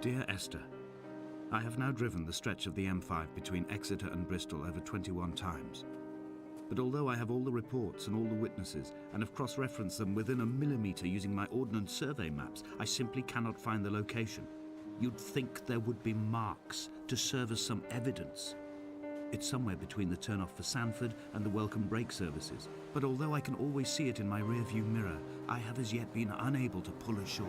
Dear Esther, I have now driven the stretch of the M5 between Exeter and Bristol over 21 times. But although I have all the reports and all the witnesses and have cross-referenced them within a millimetre using my Ordnance Survey maps, I simply cannot find the location. You'd think there would be marks to serve as some evidence. It's somewhere between the turn-off for Sanford and the welcome brake services. But although I can always see it in my rear-view mirror, I have as yet been unable to pull ashore.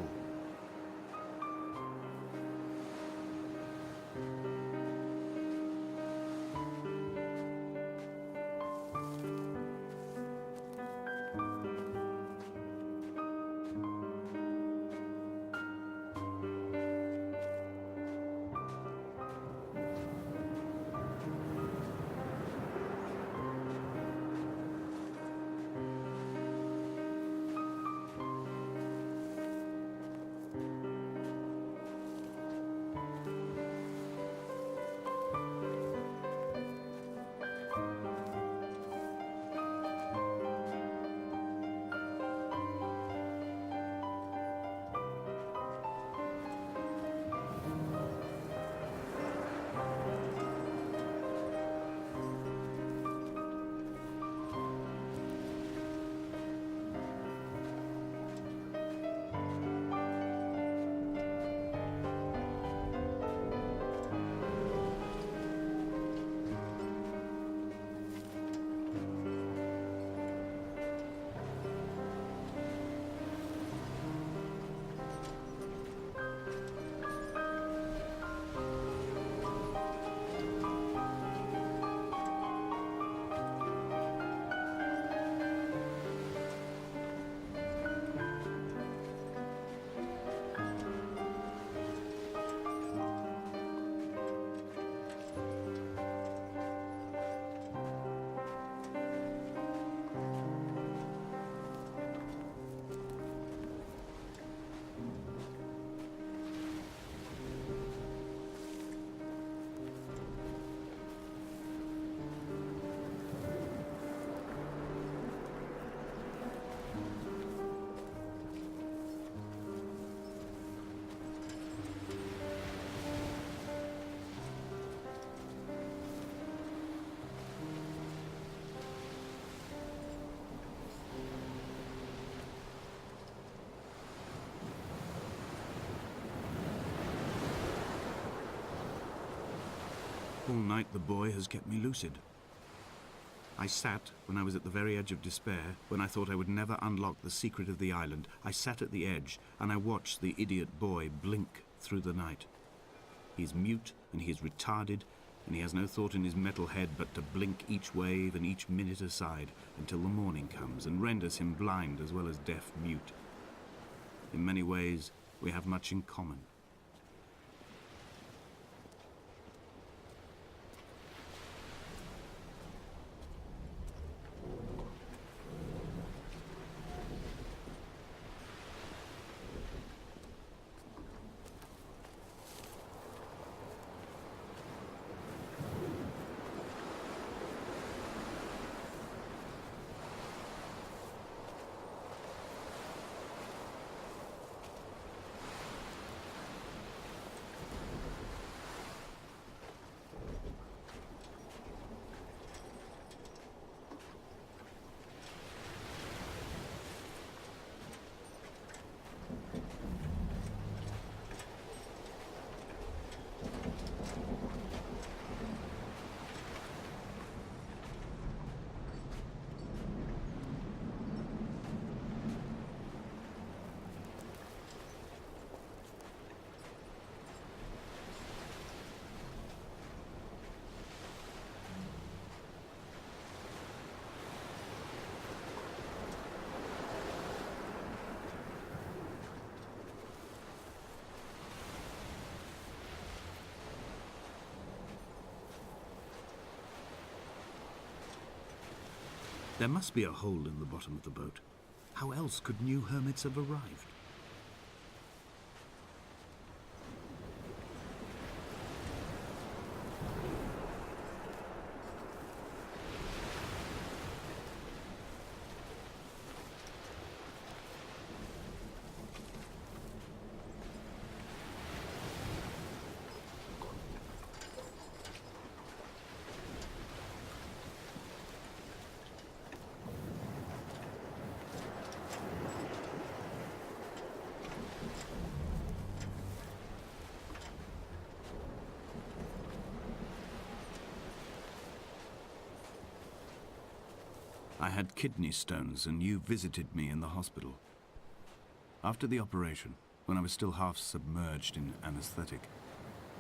All night the boy has kept me lucid. I sat, when I was at the very edge of despair, when I thought I would never unlock the secret of the island, I sat at the edge and I watched the idiot boy blink through the night. He's mute and he is retarded and he has no thought in his metal head but to blink each wave and each minute aside until the morning comes and renders him blind as well as deaf-mute. In many ways, we have much in common. There must be a hole in the bottom of the boat. How else could new hermits have arrived? had kidney stones and you visited me in the hospital. After the operation, when I was still half submerged in anesthetic,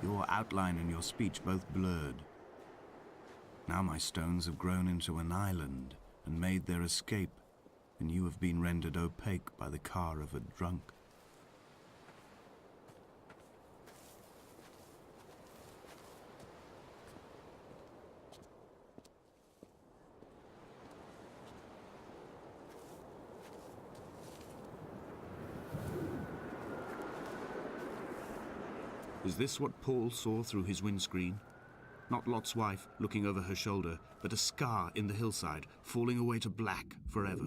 your outline and your speech both blurred. Now my stones have grown into an island and made their escape, and you have been rendered opaque by the car of a drunk. Is this what Paul saw through his windscreen? Not Lot's wife looking over her shoulder, but a scar in the hillside, falling away to black forever.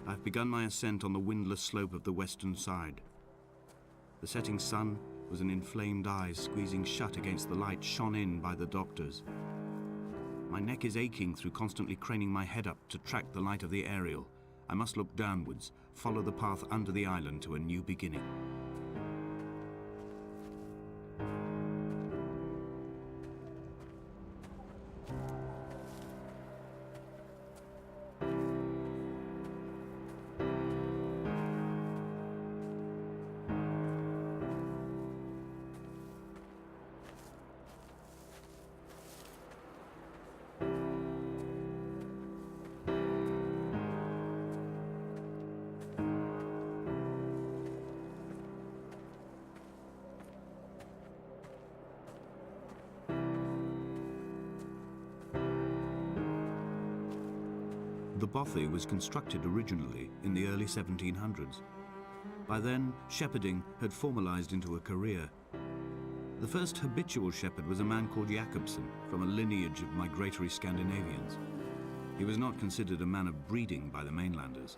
I've begun my ascent on the windless slope of the western side. The setting sun was an inflamed eye squeezing shut against the light shone in by the doctors. My neck is aching through constantly craning my head up to track the light of the aerial. I must look downwards, follow the path under the island to a new beginning. The bothy was constructed originally in the early 1700s. By then, shepherding had formalized into a career. The first habitual shepherd was a man called Jacobsen, from a lineage of migratory Scandinavians. He was not considered a man of breeding by the mainlanders.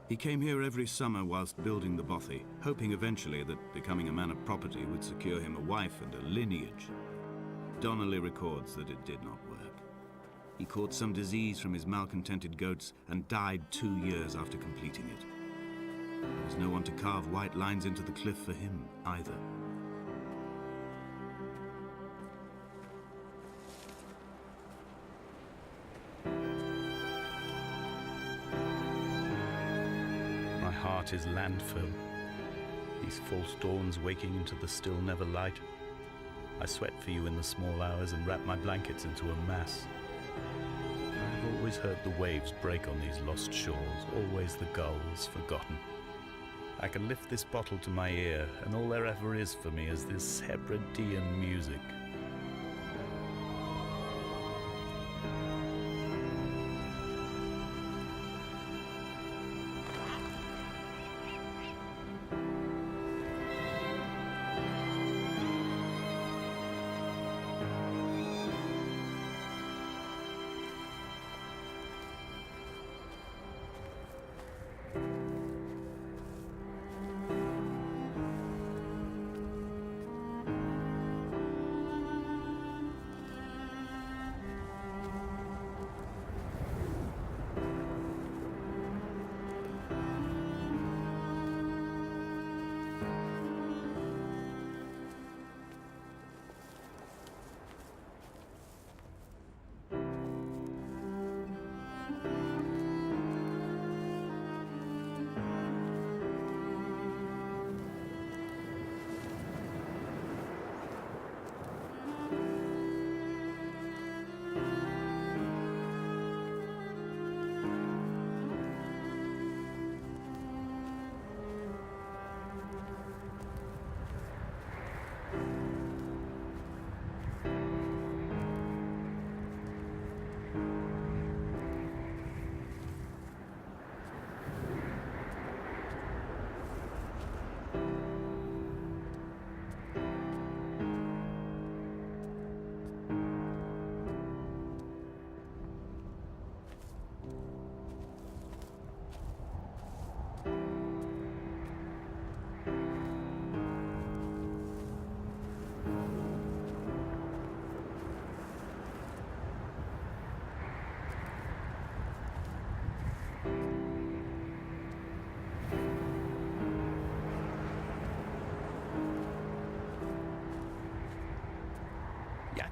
He came here every summer whilst building the bothy, hoping eventually that becoming a man of property would secure him a wife and a lineage. Donnelly records that it did not work. He caught some disease from his malcontented goats and died 2 years after completing it. There was no one to carve white lines into the cliff for him either. My heart is landfill. These false dawns waking into the still never light. I sweat for you in the small hours and wrap my blankets into a mass. I've always heard the waves break on these lost shores, always the gulls forgotten. I can lift this bottle to my ear, and all there ever is for me is this Hebridean music.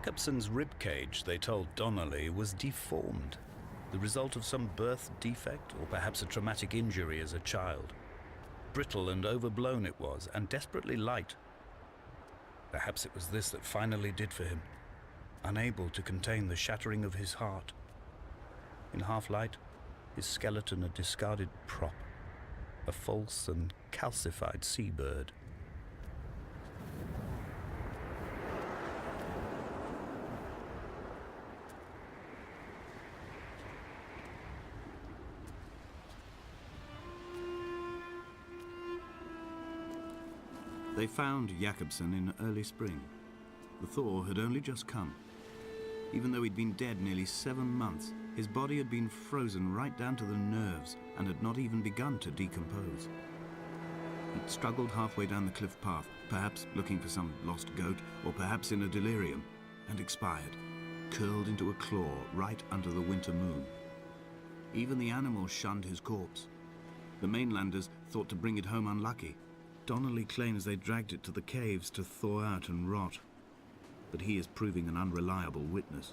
Jakobsen's ribcage, they told Donnelly, was deformed, the result of some birth defect or perhaps a traumatic injury as a child. Brittle and overblown it was, and desperately light. Perhaps it was this that finally did for him, unable to contain the shattering of his heart. In half-light, his skeleton a discarded prop, a false and calcified seabird. They found Jakobsen in early spring. The thaw had only just come. Even though he'd been dead nearly 7 months, his body had been frozen right down to the nerves and had not even begun to decompose. He'd struggled halfway down the cliff path, perhaps looking for some lost goat, or perhaps in a delirium, and expired, curled into a claw right under the winter moon. Even the animals shunned his corpse. The mainlanders thought to bring it home unlucky. Donnelly claims they dragged it to the caves to thaw out and rot, but he is proving an unreliable witness.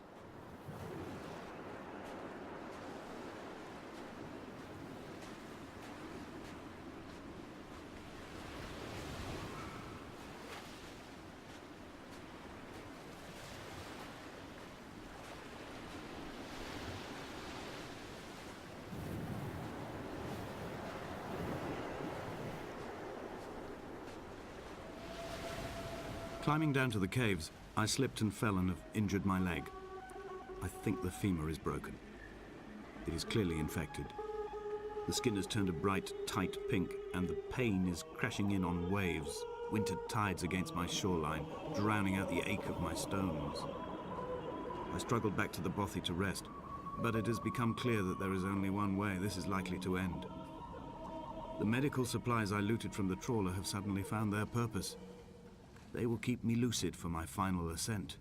Climbing down to the caves, I slipped and fell and have injured my leg. I think the femur is broken. It is clearly infected. The skin has turned a bright, tight pink, and the pain is crashing in on waves, winter tides against my shoreline, drowning out the ache of my stones. I struggled back to the bothy to rest, but it has become clear that there is only one way this is likely to end. The medical supplies I looted from the trawler have suddenly found their purpose. They will keep me lucid for my final ascent.